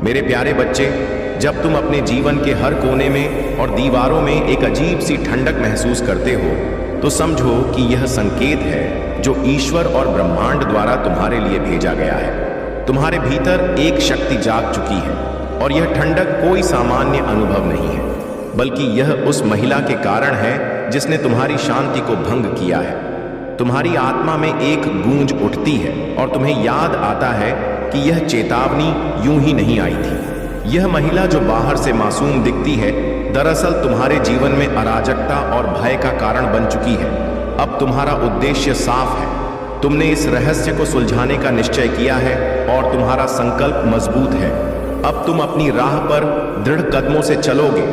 मेरे प्यारे बच्चे, जब तुम अपने जीवन के हर कोने में और दीवारों में एक अजीब सी ठंडक महसूस करते हो, तो समझो कि यह संकेत है जो ईश्वर और ब्रह्मांड द्वारा तुम्हारे लिए भेजा गया है। तुम्हारे भीतर एक शक्ति जाग चुकी है और यह ठंडक कोई सामान्य अनुभव नहीं है, बल्कि यह उस महिला के कारण है जिसने तुम्हारी शांति को भंग किया है। तुम्हारी आत्मा में एक गूंज उठती है और तुम्हें याद आता है कि यह चेतावनी यूं ही नहीं आई थी। यह महिला जो बाहर से मासूम दिखती है, दरअसल तुम्हारे जीवन में अराजकता और भय का कारण बन चुकी है। अब तुम्हारा उद्देश्य साफ है। तुमने इस रहस्य को सुलझाने का निश्चय किया है और तुम्हारा संकल्प मजबूत है। अब तुम अपनी राह पर दृढ़ कदमों से चलोगे।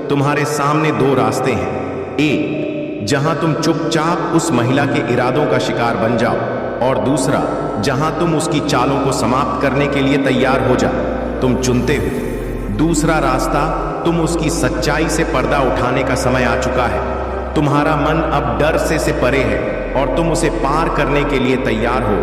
तुम्हारे सामने दो रास्ते हैं, एक जहां तुम चुपचाप उस महिला के इरादों का शिकार बन जाओ, और दूसरा जहां तुम उसकी चालों को समाप्त करने के लिए तैयार हो जाओ। तुम चुनते हो। दूसरा रास्ता, तुम उसकी सच्चाई से पर्दा उठाने का समय आ चुका है। तुम्हारा मन अब डर से परे है और तुम उसे पार करने के लिए तैयार हो।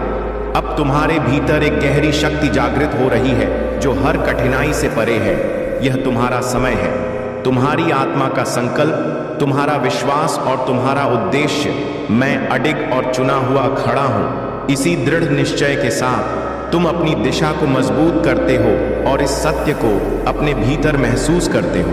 अब तुम्हारे भीतर एक गहरी शक्ति जागृत हो रही है जो हर कठिनाई से परे है। यह तुम्हारा समय है। तुम्हारी आत्मा का संकल्प, तुम्हारा विश्वास और तुम्हारा उद्देश्य, मैं अडिग और चुना हुआ खड़ा हूं। इसी दृढ़ निश्चय के साथ तुम अपनी दिशा को मजबूत करते हो और इस सत्य को अपने भीतर महसूस करते हो,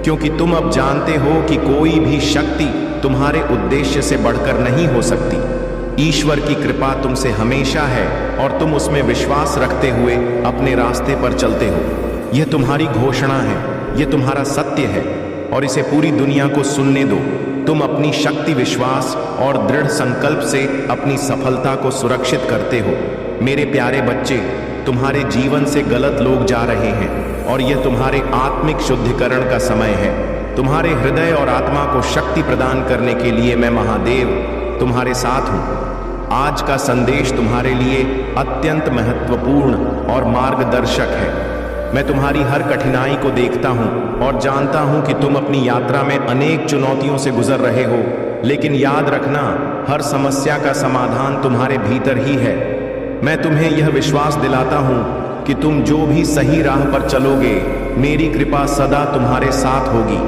क्योंकि तुम अब जानते हो कि कोई भी शक्ति तुम्हारे उद्देश्य से बढ़कर नहीं हो सकती। ईश्वर की कृपा तुमसे हमेशा है और तुम उसमें विश्वास रखते हुए अपने रास्ते पर चलते हो। यह तुम्हारी घोषणा है, यह तुम्हारा सत्य है और इसे पूरी दुनिया को सुनने दो। तुम अपनी शक्ति, विश्वास और दृढ़ संकल्प से अपनी सफलता को सुरक्षित करते हो। मेरे प्यारे बच्चे, तुम्हारे जीवन से गलत लोग जा रहे हैं और यह तुम्हारे आत्मिक शुद्धिकरण का समय है। तुम्हारे हृदय और आत्मा को शक्ति प्रदान करने के लिए मैं महादेव तुम्हारे साथ हूँ। आज का संदेश तुम्हारे लिए अत्यंत महत्वपूर्ण और मार्गदर्शक है। मैं तुम्हारी हर कठिनाई को देखता हूँ और जानता हूँ कि तुम अपनी यात्रा में अनेक चुनौतियों से गुजर रहे हो, लेकिन याद रखना, हर समस्या का समाधान तुम्हारे भीतर ही है। मैं तुम्हें यह विश्वास दिलाता हूँ कि तुम जो भी सही राह पर चलोगे, मेरी कृपा सदा तुम्हारे साथ होगी।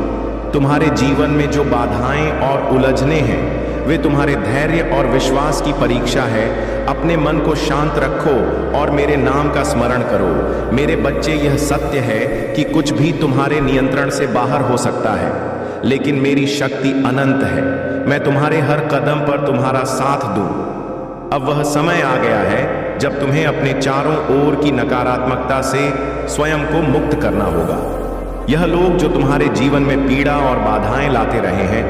तुम्हारे जीवन में जो बाधाएं और उलझने हैं, वे तुम्हारे धैर्य और विश्वास की परीक्षा है। अपने मन को शांत रखो और मेरे नाम का स्मरण करो। मेरे बच्चे, यह सत्य है कि कुछ भी तुम्हारे नियंत्रण से बाहर हो सकता है, लेकिन मेरी शक्ति अनंत है। मैं तुम्हारे हर कदम पर तुम्हारा साथ दूं। अब वह समय आ गया है जब तुम्हें अपने चारों ओर की नकारात्मकता से स्वयं को मुक्त करना होगा। यह लोग जो तुम्हारे जीवन में पीड़ा और बाधाएं लाते रहे हैं,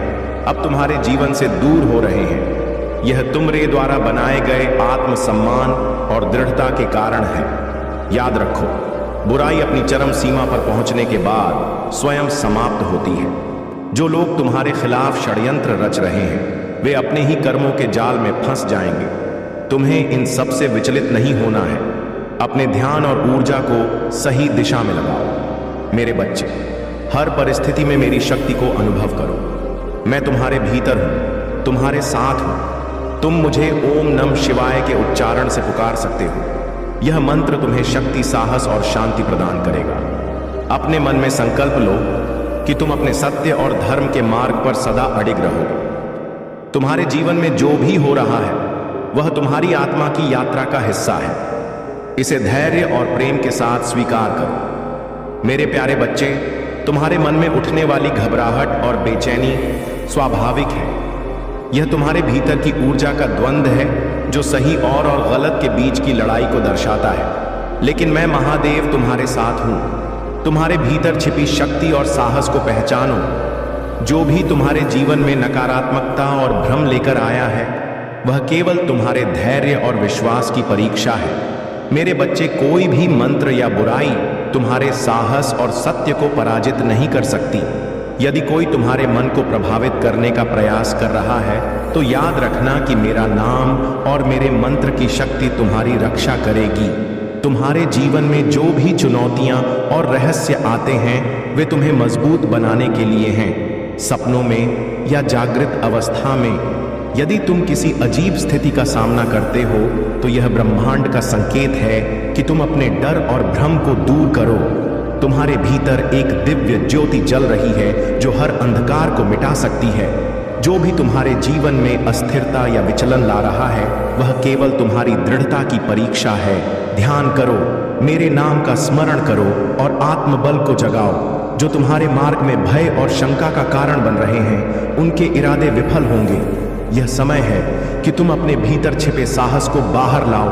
अब तुम्हारे जीवन से दूर हो रहे हैं। यह तुम्हारे द्वारा बनाए गए आत्मसम्मान और दृढ़ता के कारण है। याद रखो, बुराई अपनी चरम सीमा पर पहुंचने के बाद स्वयं समाप्त होती है। जो लोग तुम्हारे खिलाफ षड्यंत्र रच रहे हैं, वे अपने ही कर्मों के जाल में फंस जाएंगे। तुम्हें इन सब से विचलित नहीं होना है। अपने ध्यान और ऊर्जा को सही दिशा में लगाओ। मेरे बच्चे, हर परिस्थिति में मेरी शक्ति को अनुभव करो। मैं तुम्हारे भीतर हूं, तुम्हारे साथ हूं। तुम मुझे ओम नमः शिवाय के उच्चारण से पुकार सकते हो। यह मंत्र तुम्हें शक्ति, साहस और शांति प्रदान करेगा। अपने मन में संकल्प लो कि तुम अपने सत्य और धर्म के मार्ग पर सदा अडिग रहोगे। तुम्हारे जीवन में जो भी हो रहा है, वह तुम्हारी आत्मा की यात्रा का हिस्सा है। इसे धैर्य और प्रेम के साथ स्वीकार करो। मेरे प्यारे बच्चे, तुम्हारे मन में उठने वाली घबराहट और बेचैनी स्वाभाविक है। यह तुम्हारे भीतर की ऊर्जा का द्वंद्व है जो सही और गलत के बीच की लड़ाई को दर्शाता है। लेकिन मैं महादेव तुम्हारे साथ हूं। तुम्हारे भीतर छिपी शक्ति और साहस को पहचानो। जो भी तुम्हारे जीवन में नकारात्मकता और भ्रम लेकर आया है, वह केवल तुम्हारे धैर्य और विश्वास की परीक्षा है। मेरे बच्चे, कोई भी मंत्र या बुराई तुम्हारे साहस और सत्य को पराजित नहीं कर सकती। यदि कोई तुम्हारे मन को प्रभावित करने का प्रयास कर रहा है, तो याद रखना कि मेरा नाम और मेरे मंत्र की शक्ति तुम्हारी रक्षा करेगी। तुम्हारे जीवन में जो भी चुनौतियां और रहस्य आते हैं, वे तुम्हें मजबूत बनाने के लिए हैं। सपनों में या जागृत अवस्था में यदि तुम किसी अजीब स्थिति का सामना करते हो तो यह ब्रह्मांड का संकेत है कि तुम अपने डर और भ्रम को दूर करो। तुम्हारे भीतर एक दिव्य ज्योति जल रही है जो हर अंधकार को मिटा सकती है। जो भी तुम्हारे जीवन में अस्थिरता या विचलन ला रहा है वह केवल तुम्हारी दृढ़ता की परीक्षा है। ध्यान करो, मेरे नाम का स्मरण करो और आत्मबल को जगाओ। जो तुम्हारे मार्ग में भय और शंका का कारण बन रहे हैं उनके इरादे विफल होंगे। यह समय है कि तुम अपने भीतर छिपे साहस को बाहर लाओ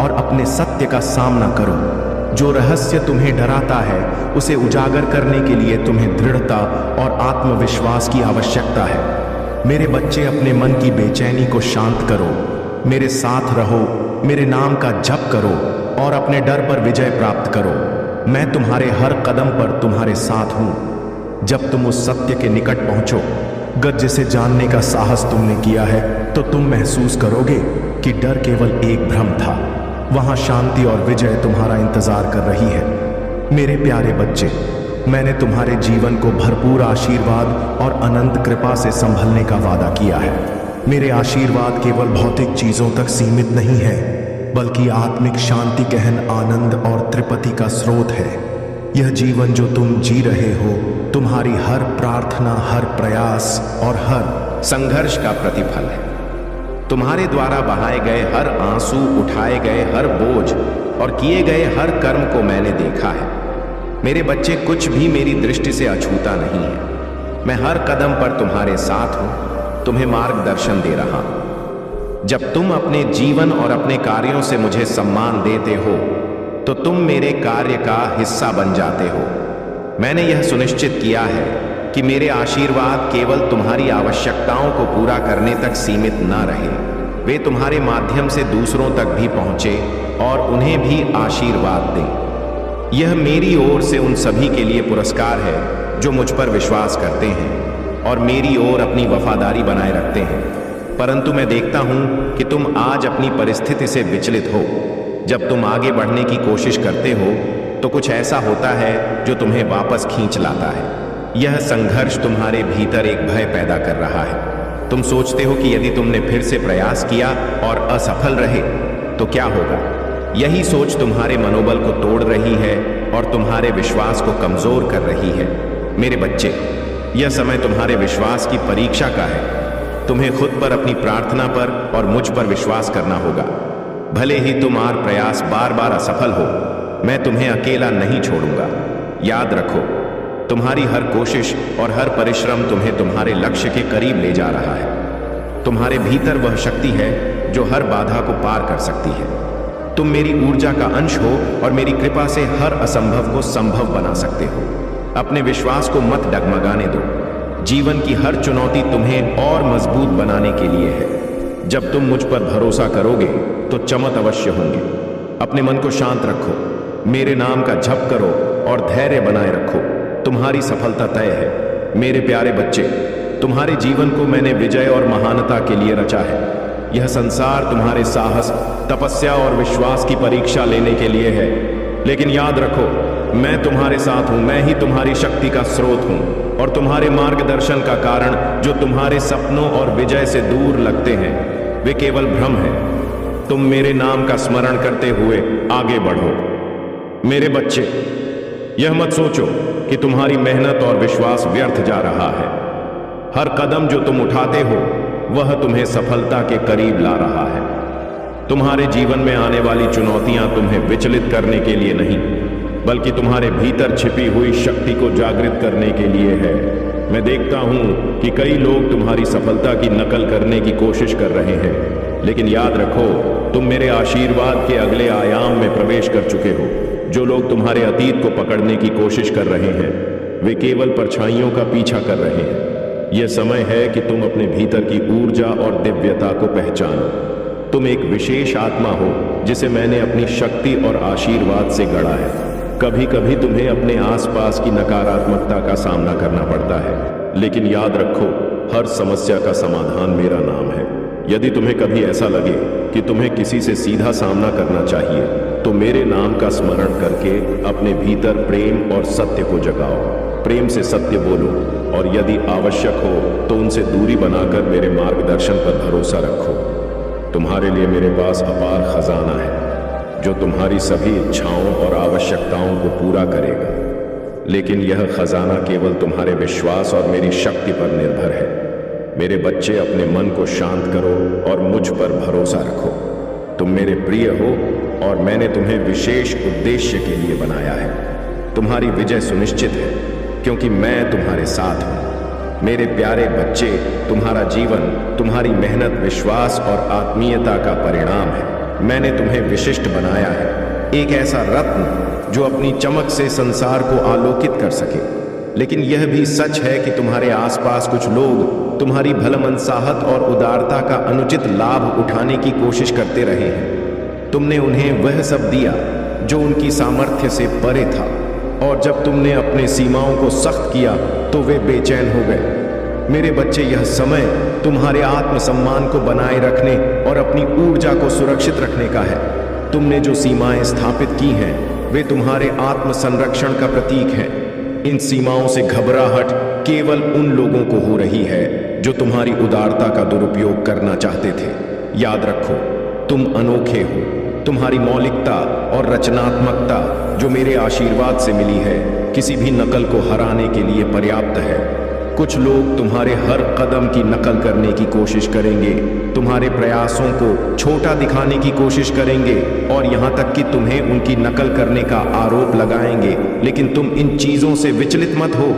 और अपने सत्य का सामना करो। जो रहस्य तुम्हें डराता है उसे उजागर करने के लिए तुम्हें दृढ़ता और आत्मविश्वास की आवश्यकता है। मेरे बच्चे, अपने मन की बेचैनी को शांत करो, मेरे साथ रहो, मेरे नाम का जप करो और अपने डर पर विजय प्राप्त करो। मैं तुम्हारे हर कदम पर तुम्हारे साथ हूं। जब तुम उस सत्य के निकट पहुंचो जिसे जानने का साहस तुमने किया है तो तुम महसूस करोगे कि डर केवल एक भ्रम था। वहां शांति और विजय तुम्हारा इंतजार कर रही है। मेरे प्यारे बच्चे, मैंने तुम्हारे जीवन को भरपूर आशीर्वाद और अनंत कृपा से संभलने का वादा किया है। मेरे आशीर्वाद केवल भौतिक चीजों तक सीमित नहीं है बल्कि आत्मिक शांति, गहन आनंद और तृप्ति का स्रोत है। यह जीवन जो तुम जी रहे हो तुम्हारी हर प्रार्थना, हर प्रयास और हर संघर्ष का प्रतिफल है। तुम्हारे द्वारा बहाए गए हर आंसू, उठाए गए हर बोझ और किए गए हर कर्म को मैंने देखा है। मेरे बच्चे, कुछ भी मेरी दृष्टि से अछूता नहीं है। मैं हर कदम पर तुम्हारे साथ हूं, तुम्हें मार्गदर्शन दे रहा हूं। जब तुम अपने जीवन और अपने कार्यों से मुझे सम्मान देते हो तो तुम मेरे कार्य का हिस्सा बन जाते हो। मैंने यह सुनिश्चित किया है कि मेरे आशीर्वाद केवल तुम्हारी आवश्यकताओं को पूरा करने तक सीमित न रहे, वे तुम्हारे माध्यम से दूसरों तक भी पहुंचे और उन्हें भी आशीर्वाद दें। यह मेरी ओर से उन सभी के लिए पुरस्कार है जो मुझ पर विश्वास करते हैं और मेरी ओर अपनी वफादारी बनाए रखते हैं। परंतु मैं देखता हूं कि तुम आज अपनी परिस्थिति से विचलित हो। जब तुम आगे बढ़ने की कोशिश करते हो तो कुछ ऐसा होता है जो तुम्हें वापस खींच लाता है। यह संघर्ष तुम्हारे भीतर एक भय पैदा कर रहा है। तुम सोचते हो कि यदि तुमने फिर से प्रयास किया और असफल रहे तो क्या होगा। यही सोच तुम्हारे मनोबल को तोड़ रही है और तुम्हारे विश्वास को कमजोर कर रही है। मेरे बच्चे, यह समय तुम्हारे विश्वास की परीक्षा का है। तुम्हें खुद पर, अपनी प्रार्थना पर और मुझ पर विश्वास करना होगा। भले ही तुम्हारा प्रयास बार बार असफल हो, मैं तुम्हें अकेला नहीं छोड़ूंगा। याद रखो, तुम्हारी हर कोशिश और हर परिश्रम तुम्हें तुम्हारे लक्ष्य के करीब ले जा रहा है। तुम्हारे भीतर वह शक्ति है जो हर बाधा को पार कर सकती है। तुम मेरी ऊर्जा का अंश हो और मेरी कृपा से हर असंभव को संभव बना सकते हो। अपने विश्वास को मत डगमगाने दो। जीवन की हर चुनौती तुम्हें और मजबूत बनाने के लिए है। जब तुम मुझ पर भरोसा करोगे तो चमक अवश्य होंगे। अपने मन को शांत रखो, मेरे नाम का जप करो और धैर्य बनाए रखो। तुम्हारी सफलता तय है। मेरे प्यारे बच्चे, तुम्हारे जीवन को मैंने विजय और महानता के लिए रचा है। यह संसार तुम्हारे साहस, तपस्या और विश्वास की परीक्षा लेने के लिए है। लेकिन याद रखो, मैं तुम्हारे साथ हूं। मैं ही तुम्हारी शक्ति का स्रोत हूं और तुम्हारे मार्गदर्शन का कारण। जो तुम्हारे सपनों और विजय से दूर लगते हैं वे केवल भ्रम है। तुम मेरे नाम का स्मरण करते हुए आगे बढ़ो। मेरे बच्चे, यह मत सोचो कि तुम्हारी मेहनत और विश्वास व्यर्थ जा रहा है। हर कदम जो तुम उठाते हो वह तुम्हें सफलता के करीब ला रहा है। तुम्हारे जीवन में आने वाली चुनौतियां तुम्हें विचलित करने के लिए नहीं बल्कि तुम्हारे भीतर छिपी हुई शक्ति को जागृत करने के लिए है। मैं देखता हूं कि कई लोग तुम्हारी सफलता की नकल करने की कोशिश कर रहे हैं, लेकिन याद रखो, तुम मेरे आशीर्वाद के अगले आयाम में प्रवेश कर चुके हो। जो लोग तुम्हारे अतीत को पकड़ने की कोशिश कर रहे हैं वे केवल परछाइयों का पीछा कर रहे हैं। यह समय है कि तुम अपने भीतर की ऊर्जा और दिव्यता को पहचानो। तुम एक विशेष आत्मा हो जिसे मैंने अपनी शक्ति और आशीर्वाद से गढ़ा है। कभी कभी तुम्हें अपने आसपास की नकारात्मकता का सामना करना पड़ता है, लेकिन याद रखो, हर समस्या का समाधान मेरा नाम है। यदि तुम्हें कभी ऐसा लगे कि तुम्हें किसी से सीधा सामना करना चाहिए तो मेरे नाम का स्मरण करके अपने भीतर प्रेम और सत्य को जगाओ। प्रेम से सत्य बोलो और यदि आवश्यक हो तो उनसे दूरी बनाकर मेरे मार्गदर्शन पर भरोसा रखो। तुम्हारे लिए मेरे पास अपार खजाना है जो तुम्हारी सभी इच्छाओं और आवश्यकताओं को पूरा करेगा, लेकिन यह खजाना केवल तुम्हारे विश्वास और मेरी शक्ति पर निर्भर है। मेरे बच्चे, अपने मन को शांत करो और मुझ पर भरोसा रखो। तुम मेरे प्रिय हो और मैंने तुम्हें विशेष उद्देश्य के लिए बनाया है। तुम्हारी विजय सुनिश्चित है क्योंकि मैं तुम्हारे साथ हूं। मेरे प्यारे बच्चे, तुम्हारा जीवन तुम्हारी मेहनत, विश्वास और आत्मीयता का परिणाम है। मैंने तुम्हें विशिष्ट बनाया है, एक ऐसा रत्न जो अपनी चमक से संसार को आलोकित कर सके। लेकिन यह भी सच है कि तुम्हारे आसपास कुछ लोग तुम्हारी भलमनसाहत और उदारता का अनुचित लाभ उठाने की कोशिश करते रहे हैं। तुमने उन्हें वह सब दिया जो उनकी सामर्थ्य से परे था, और जब तुमने अपने सीमाओं को सख्त किया तो वे बेचैन हो गए। मेरे बच्चे, यह समय तुम्हारे आत्मसम्मान को बनाए रखने और अपनी ऊर्जा को सुरक्षित रखने का है। तुमने जो सीमाएं स्थापित की हैं वे तुम्हारे आत्मसंरक्षण का प्रतीक हैं। इन सीमाओं से घबराहट केवल उन लोगों को हो रही है जो तुम्हारी उदारता का दुरुपयोग करना चाहते थे। याद रखो, तुम अनोखे हो। तुम्हारी मौलिकता और रचनात्मकता जो मेरे आशीर्वाद से मिली है, किसी भी नकल को हराने के लिए पर्याप्त है। कुछ लोग तुम्हारे हर कदम की नकल करने की कोशिश करेंगे, तुम्हारे प्रयासों को छोटा दिखाने की कोशिश करेंगे और यहाँ तक कि तुम्हें उनकी नकल करने का आरोप लगाएंगे। लेकिन तुम इन चीज़ों से विचलित मत हो।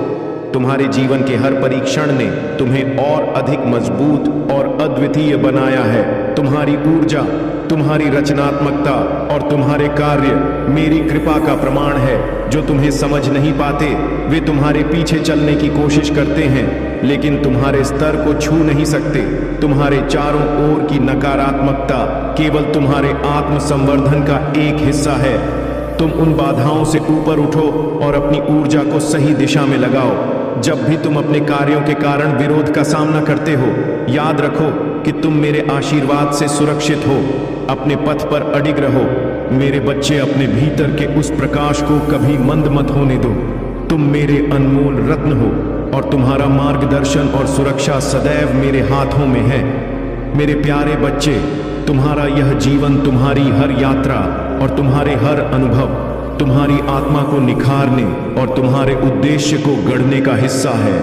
तुम्हारे जीवन के हर परीक्षण ने तुम्हें और अधिक मजबूत और अद्वितीय बनाया है। तुम्हारी ऊर्जा, तुम्हारी रचनात्मकता और तुम्हारे कार्य मेरी कृपा का प्रमाण है। जो तुम्हें समझ नहीं पाते वे तुम्हारे पीछे चलने की कोशिश करते हैं, लेकिन तुम्हारे स्तर को छू नहीं सकते। तुम्हारे चारों ओर की नकारात्मकता केवल तुम्हारे आत्मसंवर्धन का एक हिस्सा है। तुम उन बाधाओं से ऊपर उठो और अपनी ऊर्जा को सही दिशा में लगाओ। जब भी तुम अपने कार्यों के कारण विरोध का सामना करते हो, याद रखो कि तुम मेरे आशीर्वाद से सुरक्षित हो। अपने पथ पर अडिग रहो। मेरे बच्चे, अपने भीतर के उस प्रकाश को कभी मंद मत होने दो। तुम मेरे अनमोल रत्न हो और तुम्हारा मार्गदर्शन और सुरक्षा सदैव मेरे हाथों में है। मेरे प्यारे बच्चे, तुम्हारा यह जीवन, तुम्हारी हर यात्रा और तुम्हारे हर अनुभव तुम्हारी आत्मा को निखारने और तुम्हारे उद्देश्य को गढ़ने का हिस्सा है।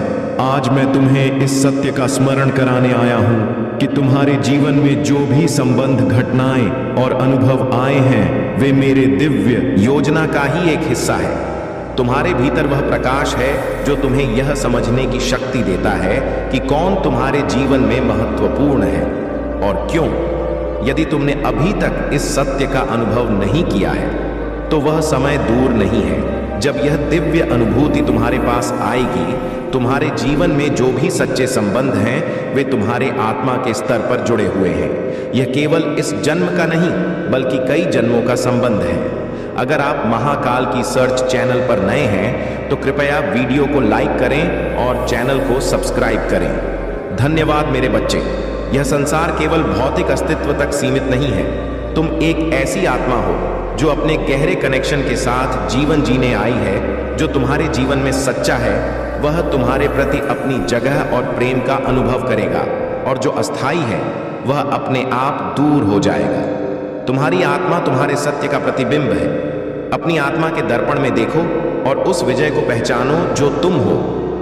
आज मैं तुम्हें इस सत्य का स्मरण कराने आया हूँ कि तुम्हारे जीवन में जो भी संबंध, घटनाएं और अनुभव आए हैं वे मेरे दिव्य योजना का ही एक हिस्सा है। तुम्हारे भीतर वह प्रकाश है जो तुम्हें यह समझने की शक्ति देता है कि कौन तुम्हारे जीवन में महत्वपूर्ण है और क्यों। यदि तुमने अभी तक इस सत्य का अनुभव नहीं किया है तो वह समय दूर नहीं है जब यह दिव्य अनुभूति तुम्हारे पास आएगी। तुम्हारे जीवन में जो भी सच्चे संबंध हैं वे तुम्हारे आत्मा के स्तर पर जुड़े हुए हैं। यह केवल इस जन्म का नहीं बल्कि कई जन्मों का संबंध है। अगर आप महाकाल की सर्च चैनल पर नए हैं तो कृपया वीडियो को लाइक करें और चैनल को सब्सक्राइब करें। धन्यवाद मेरे बच्चे। यह संसार केवल भौतिक अस्तित्व तक सीमित नहीं है। तुम एक ऐसी आत्मा हो जो अपने गहरे कनेक्शन के साथ जीवन जीने आई है। जो तुम्हारे जीवन में सच्चा है वह तुम्हारे प्रति अपनी जगह और प्रेम का अनुभव करेगा, और जो अस्थाई है वह अपने आप दूर हो जाएगा। तुम्हारी आत्मा तुम्हारे सत्य का प्रतिबिंब है। अपनी आत्मा के दर्पण में देखो और उस विजय को पहचानो जो तुम हो।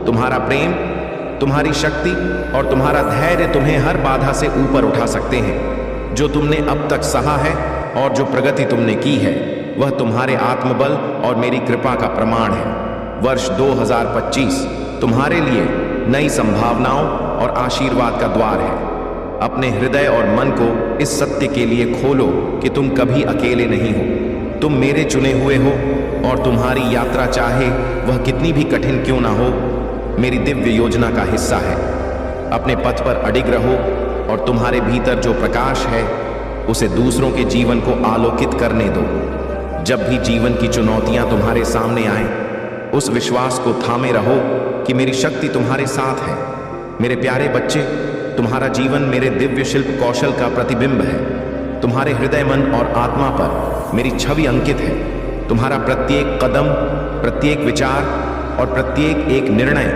तुम्हारा प्रेम, तुम्हारी शक्ति और तुम्हारा धैर्य तुम्हें हर बाधा से ऊपर उठा सकते हैं। जो तुमने अब तक सहा है और जो प्रगति तुमने की है वह तुम्हारे आत्मबल और मेरी कृपा का प्रमाण है। वर्ष 2025 तुम्हारे लिए नई संभावनाओं और आशीर्वाद का द्वार है। अपने हृदय और मन को इस सत्य के लिए खोलो कि तुम कभी अकेले नहीं हो। तुम मेरे चुने हुए हो और तुम्हारी यात्रा, चाहे वह कितनी भी कठिन क्यों ना हो, मेरी दिव्य योजना का हिस्सा है। अपने पथ पर अडिग रहो और तुम्हारे भीतर जो प्रकाश है उसे दूसरों के जीवन को आलोकित करने दो। जब भी जीवन की चुनौतियां तुम्हारे सामने आए, उस विश्वास को थामे रहो कि मेरी शक्ति तुम्हारे साथ है। मेरे प्यारे बच्चे, तुम्हारा जीवन मेरे दिव्य शिल्प कौशल का प्रतिबिंब है। तुम्हारे हृदय, मन और आत्मा पर मेरी छवि अंकित है। तुम्हारा प्रत्येक कदम, प्रत्येक विचार और प्रत्येक एक निर्णय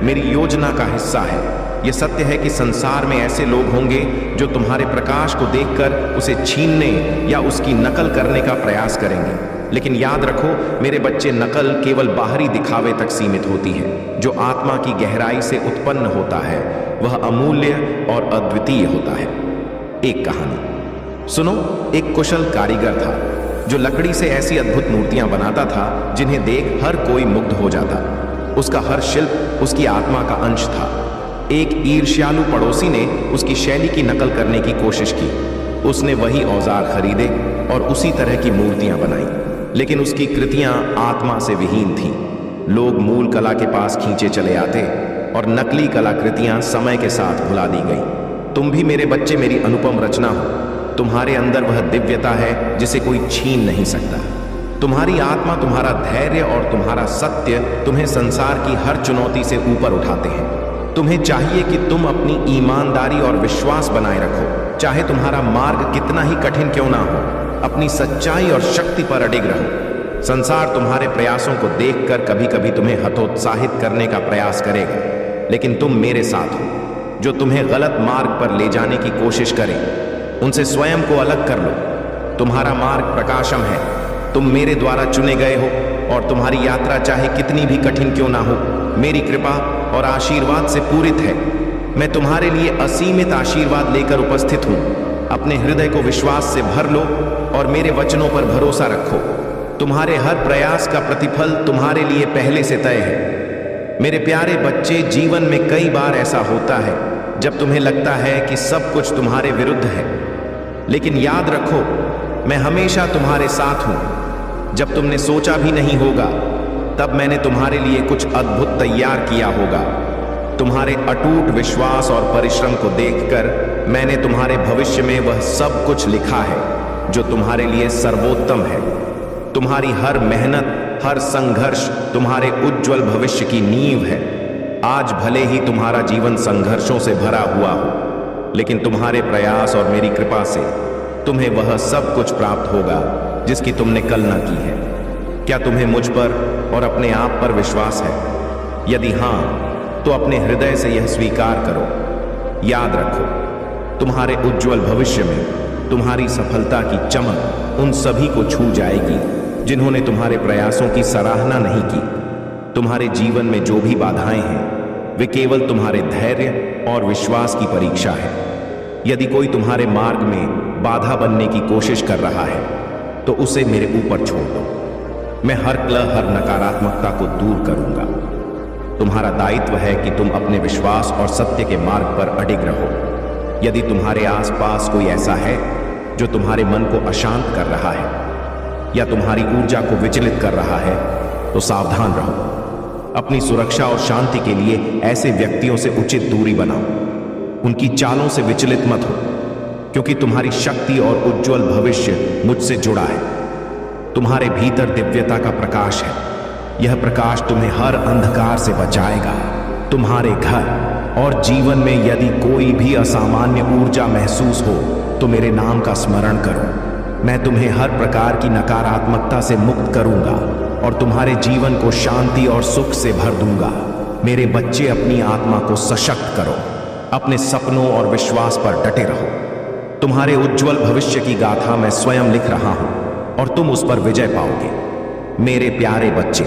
मेरी योजना का हिस्सा है। यह सत्य है कि संसार में ऐसे लोग होंगे जो तुम्हारे प्रकाश को देखकर उसे छीनने या उसकी नकल करने का प्रयास करेंगे, लेकिन याद रखो मेरे बच्चे, नकल केवल बाहरी दिखावे तक सीमित होती है। जो आत्मा की गहराई से उत्पन्न होता है वह अमूल्य और अद्वितीय होता है। एक कहानी सुनो। एक कुशल कारीगर था जो लकड़ी से ऐसी अद्भुत मूर्तियां बनाता था जिन्हें देख हर कोई मुग्ध हो जाता। उसका हर शिल्प उसकी आत्मा का अंश था। एक ईर्ष्यालु पड़ोसी ने उसकी शैली की नकल करने की कोशिश की। उसने वही औजार खरीदे और उसी तरह की मूर्तियां बनाई, लेकिन उसकी कृतियां आत्मा से विहीन थीं। लोग मूल कला के पास खींचे चले आते और नकली कलाकृतियां समय के साथ भुला दी गई। तुम भी मेरे बच्चे मेरी अनुपम रचना हो। तुम्हारे अंदर वह दिव्यता है जिसे कोई छीन नहीं सकता। तुम्हारी आत्मा, तुम्हारा धैर्य और तुम्हारा सत्य तुम्हें संसार की हर चुनौती से ऊपर उठाते हैं। तुम्हें चाहिए कि तुम अपनी ईमानदारी और विश्वास बनाए रखो, चाहे तुम्हारा मार्ग कितना ही कठिन क्यों ना हो। अपनी सच्चाई और शक्ति पर अडिग रहो। संसार तुम्हारे प्रयासों को देखकर कभी कभी तुम्हें हतोत्साहित करने का प्रयास करेगा, लेकिन तुम मेरे साथ हो। जो तुम्हें गलत मार्ग पर ले जाने की कोशिश करें उनसे स्वयं को अलग कर लो। तुम्हारा मार्ग प्रकाशम है। तुम मेरे द्वारा चुने गए हो और तुम्हारी यात्रा चाहे कितनी भी कठिन क्यों ना हो, मेरी कृपा और आशीर्वाद से पूरित है। मैं तुम्हारे लिए असीमित आशीर्वाद लेकर उपस्थित हूं। अपने हृदय को विश्वास से भर लो और मेरे वचनों पर भरोसा रखो। तुम्हारे हर प्रयास का प्रतिफल तुम्हारे लिए पहले से तय है। मेरे प्यारे बच्चे, जीवन में कई बार ऐसा होता है जब तुम्हें लगता है कि सब कुछ तुम्हारे विरुद्ध है, लेकिन याद रखो मैं हमेशा तुम्हारे साथ हूं। जब तुमने सोचा भी नहीं होगा तब मैंने तुम्हारे लिए कुछ अद्भुत तैयार किया होगा। तुम्हारे अटूट विश्वास और परिश्रम को देखकर मैंने तुम्हारे भविष्य में वह सब कुछ लिखा है जो तुम्हारे लिए सर्वोत्तम है। तुम्हारी हर मेहनत, हर संघर्ष तुम्हारे उज्जवल भविष्य की नींव है। आज भले ही तुम्हारा जीवन संघर्षों से भरा हुआ हो, लेकिन तुम्हारे प्रयास और मेरी कृपा से तुम्हें वह सब कुछ प्राप्त होगा जिसकी तुमने कल्पना की है। क्या तुम्हें मुझ पर और अपने आप पर विश्वास है? यदि हां, तो अपने हृदय से यह स्वीकार करो। याद रखो, तुम्हारे उज्जवल भविष्य में तुम्हारी सफलता की चमक उन सभी को छू जाएगी जिन्होंने तुम्हारे प्रयासों की सराहना नहीं की। तुम्हारे जीवन में जो भी बाधाएं हैं वे केवल तुम्हारे धैर्य और विश्वास की परीक्षा है। यदि कोई तुम्हारे मार्ग में बाधा बनने की कोशिश कर रहा है तो उसे मेरे ऊपर छोड़ दो। मैं हर नकारात्मकता को दूर करूंगा। तुम्हारा दायित्व है कि तुम अपने विश्वास और सत्य के मार्ग पर अडिग रहो। यदि तुम्हारे आसपास कोई ऐसा है जो तुम्हारे मन को अशांत कर रहा है या तुम्हारी ऊर्जा को विचलित कर रहा है तो सावधान रहो। अपनी सुरक्षा और शांति के लिए ऐसे व्यक्तियों से उचित दूरी बनाओ। उनकी चालों से विचलित मत हो, क्योंकि तुम्हारी शक्ति और उज्जवल भविष्य मुझसे जुड़ा है। तुम्हारे भीतर दिव्यता का प्रकाश है। यह प्रकाश तुम्हें हर अंधकार से बचाएगा। तुम्हारे घर और जीवन में यदि कोई भी असामान्य ऊर्जा महसूस हो तो मेरे नाम का स्मरण करो। मैं तुम्हें हर प्रकार की नकारात्मकता से मुक्त करूंगा और तुम्हारे जीवन को शांति और सुख से भर दूंगा। मेरे बच्चे, अपनी आत्मा को सशक्त करो। अपने सपनों और विश्वास पर डटे रहो। तुम्हारे उज्जवल भविष्य की गाथा मैं स्वयं लिख रहा हूं और तुम उस पर विजय पाओगे। मेरे प्यारे बच्चे,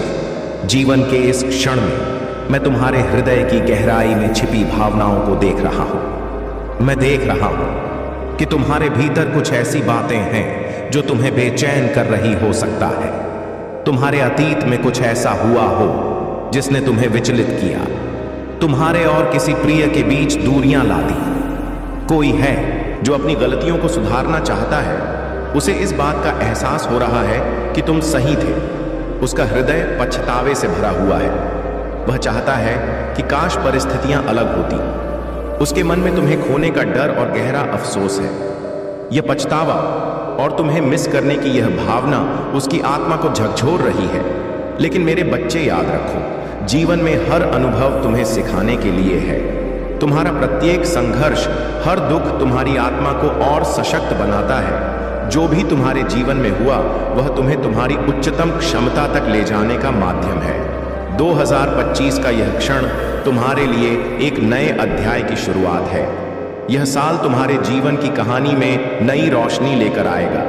जीवन के इस क्षण में मैं तुम्हारे हृदय की गहराई में छिपी भावनाओं को देख रहा हूं। मैं देख रहा हूं कि तुम्हारे भीतर कुछ ऐसी बातें हैं जो तुम्हें बेचैन कर रही हो सकता है। तुम्हारे अतीत में कुछ ऐसा हुआ हो जिसने तुम्हें विचलित किया, तुम्हारे और किसी प्रिय के बीच दूरियां ला दी। कोई है जो अपनी गलतियों को सुधारना चाहता है। उसे इस बात का एहसास हो रहा है कि तुम सही थे। उसका हृदय पछतावे से भरा हुआ है। वह चाहता है कि काश परिस्थितियां अलग होती। उसके मन में तुम्हें खोने का डर और गहरा अफसोस है। यह पछतावा और तुम्हें मिस करने की यह भावना उसकी आत्मा को झकझोर रही है। लेकिन मेरे बच्चे, याद रखो, जीवन में हर अनुभव तुम्हें सिखाने के लिए है। तुम्हारा प्रत्येक संघर्ष, हर दुख तुम्हारी आत्मा को और सशक्त बनाता है। जो भी तुम्हारे जीवन में हुआ वह तुम्हें तुम्हारी उच्चतम क्षमता तक ले जाने का माध्यम है। 2025 का यह क्षण तुम्हारे लिए एक नए अध्याय की शुरुआत है। यह साल तुम्हारे जीवन की कहानी में नई रोशनी लेकर आएगा।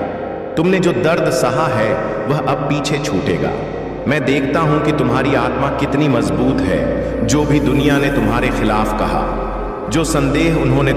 तुमने जो दर्द सहा है वह अब पीछे छूटेगा। मैं देखता हूं कि तुम्हारी आत्मा कितनी मजबूत है। जो भी दुनिया ने तुम्हारे खिलाफ कहा, जो संदेह उन्होंने